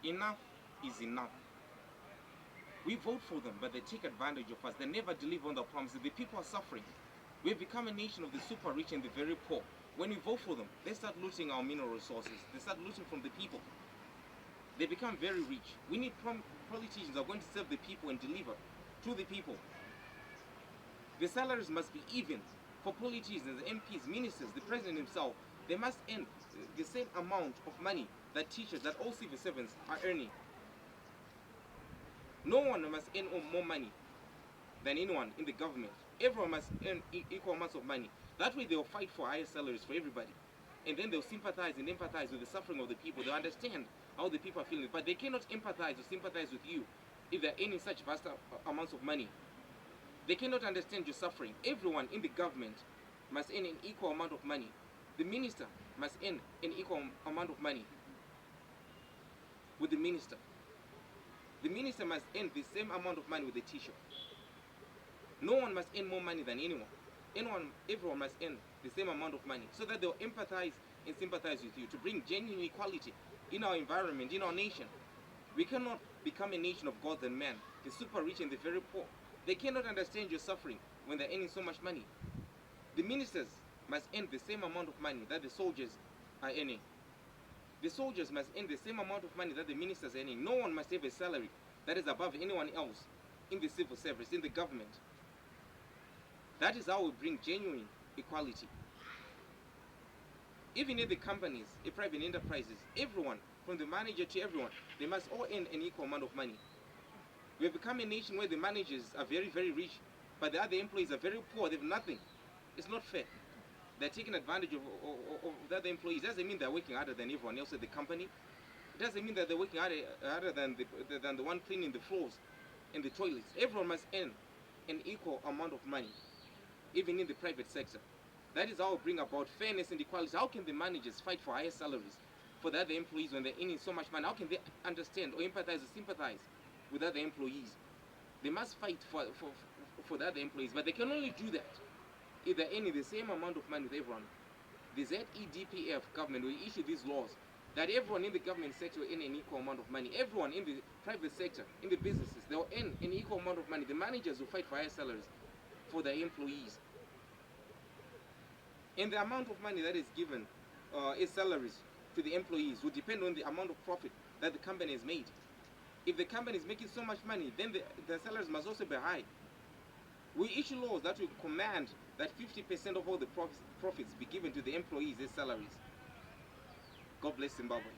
Enough is enough. We vote for them, but they take advantage of us. They never deliver on the promises. The people are suffering. We've become a nation of the super rich and the very poor. When we vote for them, they start looting our mineral resources. They start looting from the people. They become very rich. We need politicians who are going to serve the people and deliver to the people. The salaries must be even for politicians, MPs, ministers, the president himself. They must earn the same amount of money that teachers, that all civil servants are earning. No one must earn more money than anyone in the government. Everyone must earn equal amounts of money. That way they'll fight for higher salaries for everybody. And then they'll sympathize and empathize with the suffering of the people. They'll understand how the people are feeling. But they cannot empathize or sympathize with you if they're earning such vast amounts of money. They cannot understand your suffering. Everyone in the government must earn an equal amount of money. The minister must earn an equal amount of money with the minister. The minister must earn the same amount of money with the teacher. No one must earn more money than anyone. Everyone must earn the same amount of money so that they'll empathize and sympathize with you to bring genuine equality in our environment, in our nation. We cannot become a nation of gods and men, the super rich and the very poor. They cannot understand your suffering when they're earning so much money. The ministers must earn the same amount of money that the soldiers are earning. The soldiers must earn the same amount of money that the ministers are earning. No one must have a salary that is above anyone else in the civil service, in the government. That is how we bring genuine equality. Even in the companies, in private enterprises, everyone, from the manager to everyone, they must all earn an equal amount of money. We have become a nation where the managers are very, very rich, but the other employees are very poor. They have nothing. It's not fair. They're taking advantage of the other employees. It doesn't mean they're working harder than everyone else at the company. It doesn't mean that they're working harder than the one cleaning the floors and the toilets. Everyone must earn an equal amount of money, even in the private sector. That is how we bring about fairness and equality. How can the managers fight for higher salaries for the other employees when they're earning so much money? How can they understand or empathize or sympathize with other employees? They must fight for the other employees, but they can only do that if they're earning the same amount of money with everyone. The ZEDPF government will issue these laws that everyone in the government sector will earn an equal amount of money. Everyone in the private sector, in the businesses, they will earn an equal amount of money. The managers will fight for higher salaries for their employees. And the amount of money that is given as salaries to the employees will depend on the amount of profit that the company has made. If the company is making so much money, then the salaries must also be high. We issue laws that will command that 50% of all the profits be given to the employees as salaries. God bless Zimbabwe.